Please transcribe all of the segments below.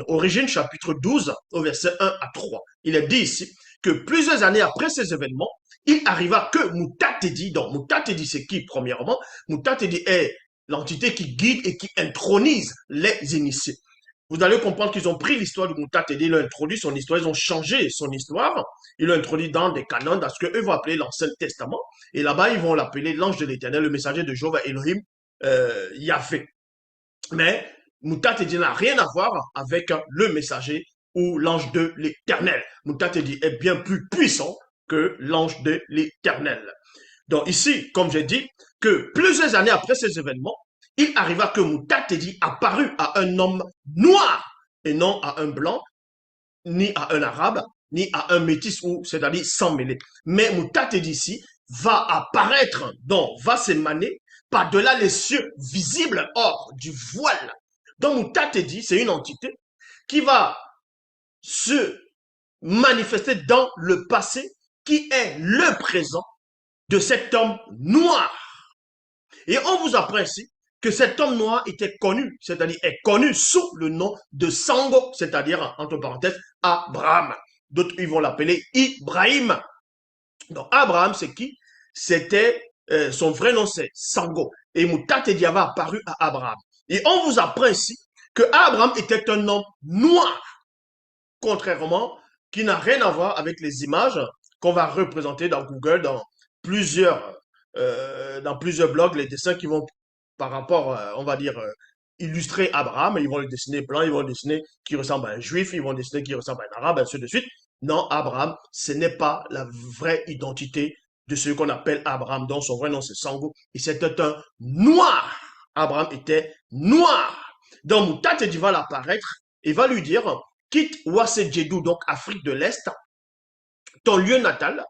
Origine chapitre 12 au verset 1 à 3. Il est dit ici que plusieurs années après ces événements, il arriva que Mutatedi, donc Mutatedi c'est qui premièrement? Mutatedi est l'entité qui guide et qui intronise les initiés. Vous allez comprendre qu'ils ont pris l'histoire du Mutatedi, ils l'ont introduit son histoire, ils ont changé son histoire, ils l'ont introduit dans des canons, dans ce qu'eux vont appeler l'Ancien Testament, et là-bas ils vont l'appeler l'ange de l'Éternel, le messager de Jéhovah Elohim, Yahvé. Mais Mutatedi n'a rien à voir avec le messager ou l'ange de l'Éternel. Mutatedi est bien plus puissant que l'ange de l'Éternel. Donc ici, comme j'ai dit, que plusieurs années après ces événements, il arriva que Mutatedi apparut à un homme noir et non à un blanc, ni à un arabe, ni à un métis, ou c'est-à-dire sans mêler. Mais Mutatedi ici va apparaître, donc va s'émaner par-delà les cieux visibles hors du voile. Donc Mutatedi, c'est une entité qui va se manifester dans le passé, qui est le présent de cet homme noir. Et on vous apprend ici que cet homme noir était connu, c'est-à-dire est connu sous le nom de Sango, c'est-à-dire, entre parenthèses, Abraham. D'autres, ils vont l'appeler Ibrahim. Donc, Abraham, c'est qui? C'était, son vrai nom, c'est Sango. Et Mutatedi avait apparu à Abraham. Et on vous apprend ici que Abraham était un homme noir, contrairement, qui n'a rien à voir avec les images qu'on va représenter dans Google, dans plusieurs blogs, les dessins qui vont, par rapport, on va dire, illustrer Abraham, ils vont le dessiner blanc, ils vont le dessiner qui ressemble à un juif, ils vont le dessiner qui ressemble à un arabe, ainsi de suite. Non, Abraham, ce n'est pas la vraie identité de ce qu'on appelle Abraham, dont son vrai nom c'est Sango, et c'était un noir. Abraham était noir. Donc Mutatedi va l'apparaître et va lui dire, quitte Ouassedjedou, donc Afrique de l'Est, ton lieu natal,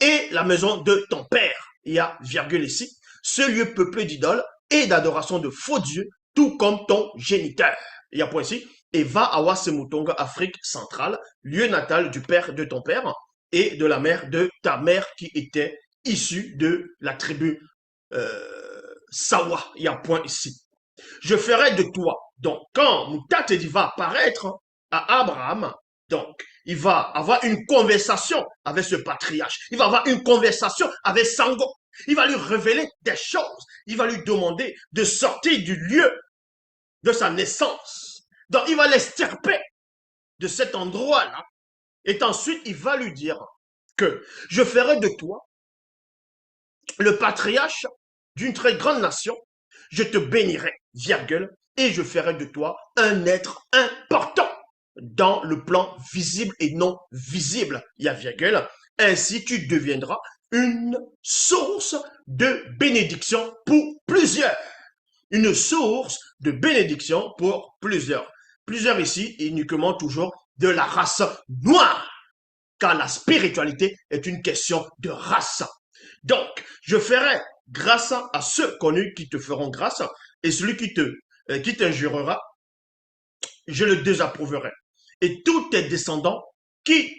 et la maison de ton père. Il y a virgule ici. Ce lieu peuplé d'idoles et d'adoration de faux dieux, tout comme ton géniteur. Il y a point ici. Et va à Wassemutonga, Afrique centrale, lieu natal du père de ton père et de la mère de ta mère qui était issue de la tribu Sawa. Il y a point ici. Je ferai de toi. Donc, quand Mutatedi va apparaître à Abraham, donc, il va avoir une conversation avec ce patriarche. Il va avoir une conversation avec Sango. Il va lui révéler des choses. Il va lui demander de sortir du lieu de sa naissance. Donc, il va l'extirper de cet endroit-là. Et ensuite, il va lui dire que je ferai de toi le patriarche d'une très grande nation. Je te bénirai, virgule, et je ferai de toi un être important dans le plan visible et non visible, il y a virgule, ainsi tu deviendras une source de bénédiction pour plusieurs. Une source de bénédiction pour plusieurs. Plusieurs ici, uniquement toujours de la race noire, car la spiritualité est une question de race. Donc, je ferai grâce à ceux connus qui te feront grâce, et celui qui t'injurera, je le désapprouverai. Et tous tes descendants qui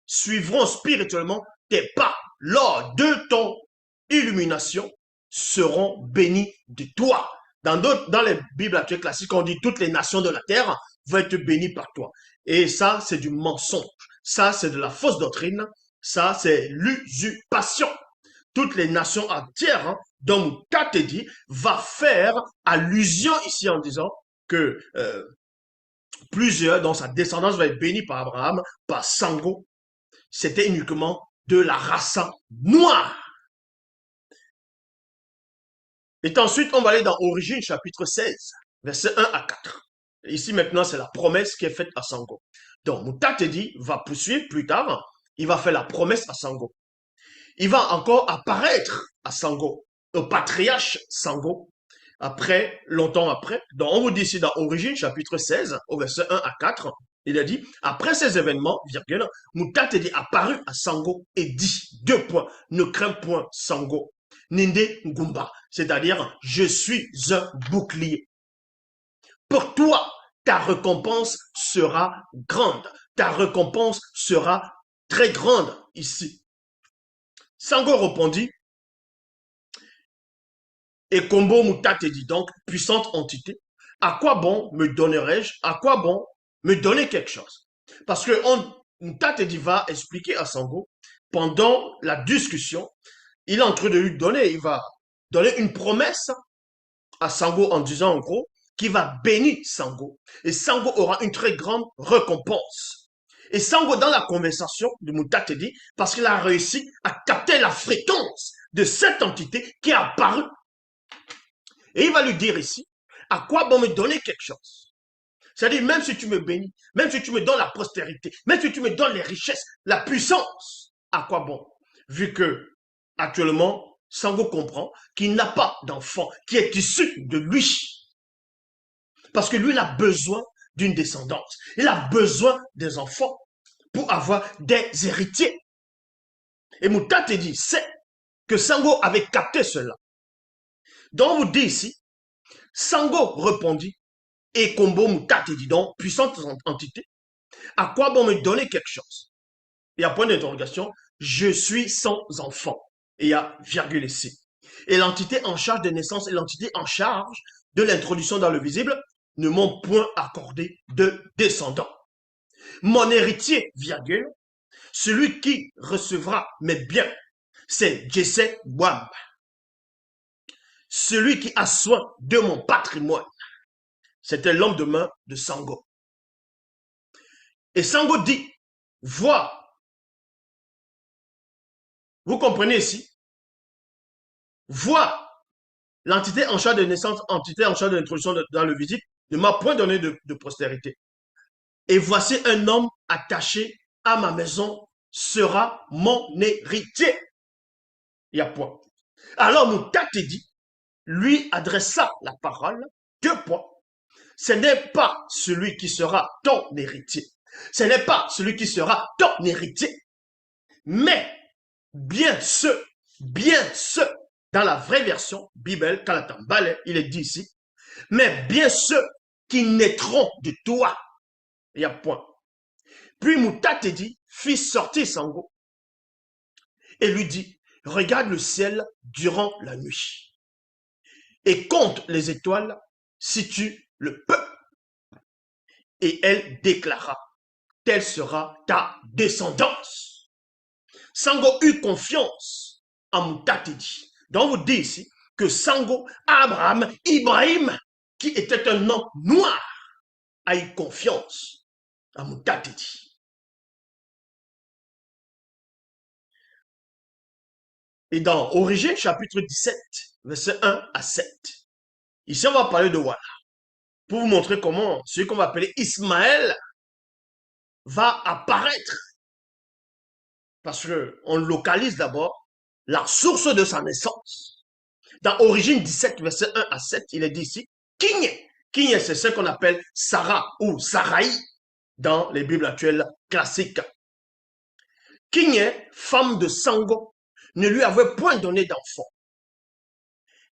suivront spirituellement tes pas lors de ton illumination seront bénis de toi. Dans les Bibles actuelles classiques, on dit toutes les nations de la terre vont être bénies par toi. Et ça, c'est du mensonge. Ça, c'est de la fausse doctrine. Ça, c'est l'usurpation. Toutes les nations entières, hein, dont Mutatedi va faire allusion ici en disant que plusieurs, dont sa descendance va être bénie par Abraham, par Sango, c'était uniquement de la race noire. Et ensuite, on va aller dans Origine chapitre 16, versets 1 à 4. Et ici maintenant, c'est la promesse qui est faite à Sango. Donc, Mutatedi va poursuivre plus tard, il va faire la promesse à Sango. Il va encore apparaître à Sango, au patriarche Sango, après, longtemps après. Donc, on vous dit ici dans Origine, chapitre 16, au verset 1 à 4, il a dit, après ces événements, virgule, Mutatedi apparut à Sango et dit, deux points, ne crains point Sango, Ninde Ngumba, c'est-à-dire, je suis un bouclier. Pour toi, ta récompense sera grande. Ta récompense sera très grande ici. Sango répondit, et Kombo Mutatedi, donc puissante entité, à quoi bon me donnerais-je, à quoi bon me donner quelque chose? Parce que Tate va expliquer à Sango, pendant la discussion, il est en train de lui donner, il va donner une promesse à Sango en disant en gros qu'il va bénir Sango. Et Sango aura une très grande récompense. Et Sango, dans la conversation de Mutate dit, parce qu'il a réussi à capter la fréquence de cette entité qui est apparue. Et il va lui dire ici, à quoi bon me donner quelque chose? C'est-à-dire, même si tu me bénis, même si tu me donnes la postérité, même si tu me donnes les richesses, la puissance, à quoi bon? Vu que, actuellement, Sango comprend qu'il n'a pas d'enfant qui est issu de lui. Parce que lui, il a besoin d'une descendance. Il a besoin des enfants pour avoir des héritiers. Et Mutate dit, c'est que Sango avait capté cela. Donc, on vous dit ici, Sango répondit, et Kombo Mutate dit donc, puissante entité, à quoi bon me donner quelque chose? Il y a point d'interrogation, je suis sans enfant. Et il y a virgule ici. Et l'entité en charge des naissances et l'entité en charge de l'introduction dans le visible ne m'ont point accordé de descendants. Mon héritier, virgule, celui qui recevra mes biens, c'est Jesse Wam. Celui qui a soin de mon patrimoine, c'était l'homme de main de Sango. Et Sango dit, vois, vous comprenez ici, vois, l'entité en charge de naissance, entité en charge de l'introduction dans le visible, ne m'a point donné de postérité. Et voici un homme attaché à ma maison sera mon héritier. Il y a point. Alors Mutate dit, lui adressa la parole, deux points. Ce n'est pas celui qui sera ton héritier. Ce n'est pas celui qui sera ton héritier. Mais bien ceux, dans la vraie version, Bible, Kalatambale, il est dit ici, mais bien ceux qui naîtront de toi. Il y a point. Puis Mutate dit, fit sortir Sango et lui dit, regarde le ciel durant la nuit et compte les étoiles si tu le peux. Et elle déclara, telle sera ta descendance. Sango eut confiance en Mutatedi. Donc on vous dit ici que Sango, Abraham, Ibrahim, qui était un homme noir, a eu confiance en Mutatedi. Et dans Origine, chapitre 17, verset 1 à 7, ici on va parler de Walla, pour vous montrer comment celui qu'on va appeler Ismaël va apparaître. Parce qu'on localise d'abord la source de sa naissance. Dans Origine 17, verset 1 à 7, il est dit ici, Kigne. Kigne, c'est ce qu'on appelle Sarah ou Sarai dans les Bibles actuelles classiques. Kigne, femme de Sango, ne lui avait point donné d'enfant.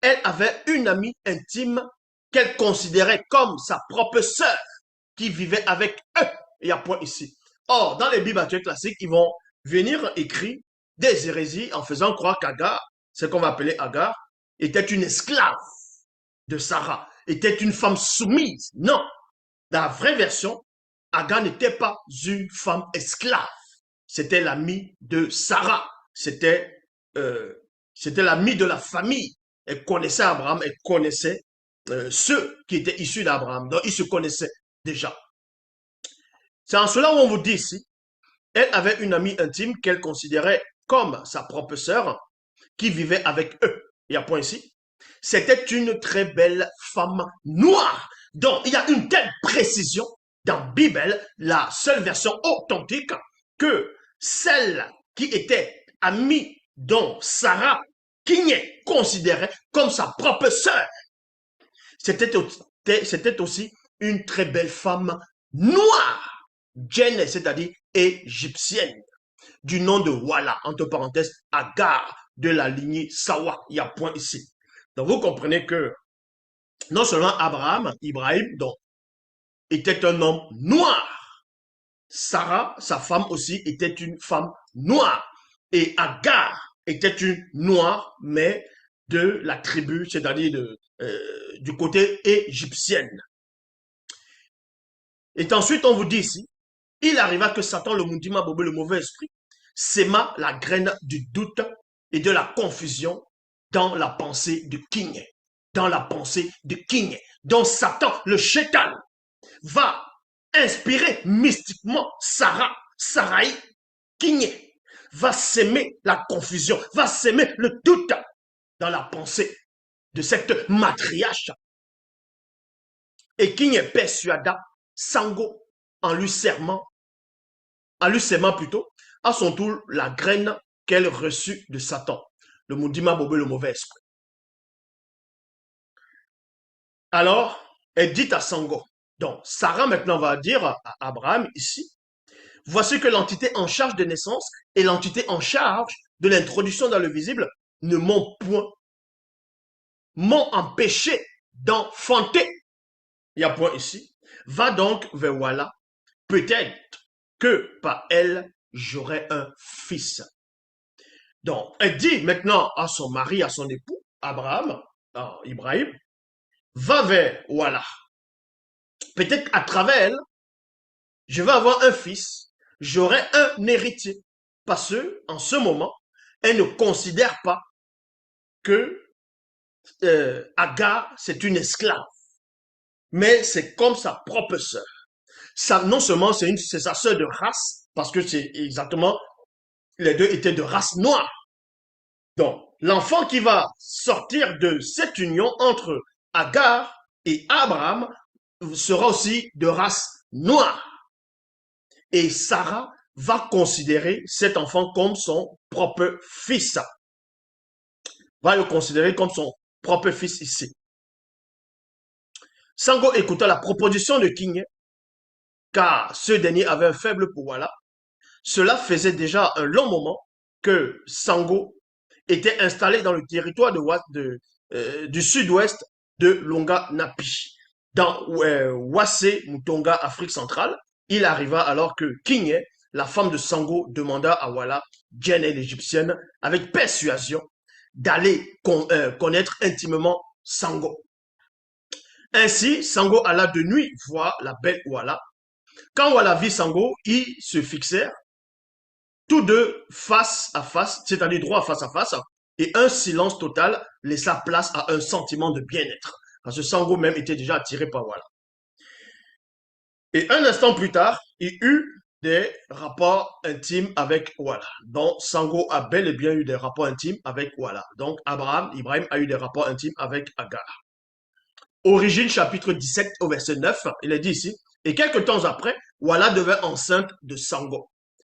Elle avait une amie intime qu'elle considérait comme sa propre sœur qui vivait avec eux. Il y a point ici. Or, dans les Bibles actuelles classiques, ils vont venir écrire des hérésies en faisant croire qu'Agar, ce qu'on va appeler Agar, était une esclave de Sarah, était une femme soumise. Non, dans la vraie version, Agar n'était pas une femme esclave. C'était l'amie de Sarah. C'était l'amie de la famille. Elle connaissait Abraham, elle connaissait ceux qui étaient issus d'Abraham. Donc, ils se connaissaient déjà. C'est en cela où on vous dit ici, elle avait une amie intime qu'elle considérait comme sa propre sœur qui vivait avec eux. Il y a point ici. C'était une très belle femme noire. Donc, il y a une telle précision dans la Bible, la seule version authentique, que celle qui était amie dont Sarah Kigne considérait comme sa propre sœur. C'était aussi une très belle femme noire, Djenne, c'est-à-dire égyptienne, du nom de Walla, entre parenthèses, Agar, de la lignée Sawa. Il y a point ici. Donc vous comprenez que non seulement Abraham, Ibrahim, donc, était un homme noir, Sarah, sa femme aussi, était une femme noire. Et Agar était une noire, mais de la tribu, c'est-à-dire du côté égyptienne. Et ensuite, on vous dit ici, il arriva que Satan, le Mundima Bobé, le mauvais esprit, sema la graine du doute et de la confusion dans la pensée de King. Dans la pensée de King. Donc Satan, le Shétan, va inspirer mystiquement Sarai, King, va s'aimer la confusion, va s'aimer le doute dans la pensée de cette matriarche. Et King persuada Sango en lui sermant plutôt, à son tour la graine qu'elle reçut de Satan, le Mundima Bobé, le mauvais esprit. Alors, elle dit à Sango, donc Sarah maintenant va dire à Abraham ici, voici que l'entité en charge de naissance et l'entité en charge de l'introduction dans le visible ne m'ont empêché d'enfanter. Il y a point ici. Va donc vers Walla, peut-être que par elle, j'aurai un fils. Donc, elle dit maintenant à son mari, à son époux, Abraham, Ibrahim, va vers Walla. Peut-être à travers elle, je vais avoir un fils, j'aurai un héritier. Parce que, en ce moment, elle ne considère pas que Agar, c'est une esclave, mais c'est comme sa propre sœur. Non seulement c'est sa sœur de race, parce que c'est exactement, les deux étaient de race noire. Donc, l'enfant qui va sortir de cette union entre Agar et Abraham sera aussi de race noire. Et Sarah va considérer cet enfant comme son propre fils. Va le considérer comme son propre fils ici. Sango écouta la proposition de King, car ce dernier avait un faible pour Walla. Cela faisait déjà un long moment que Sango était installé dans le territoire du sud-ouest de Longa Napi, dans Wassé Mutonga, Afrique centrale. Il arriva alors que King, la femme de Sango, demanda à Walla, Djenné l'égyptienne, avec persuasion, d'aller connaître intimement Sango. Ainsi, Sango alla de nuit voir la belle Walla. Quand Walla vit Sango, ils se fixèrent tous deux face à face, c'est-à-dire droit face à face, et un silence total laissa place à un sentiment de bien-être. Parce que Sango même était déjà attiré par Walla. Et un instant plus tard, il eut des rapports intimes avec Walla. Donc, Sango a bel et bien eu des rapports intimes avec Walla. Donc, Ibrahim a eu des rapports intimes avec Agar. Origine chapitre 17 au verset 9, il est dit ici, et quelques temps après, Walla devint enceinte de Sango.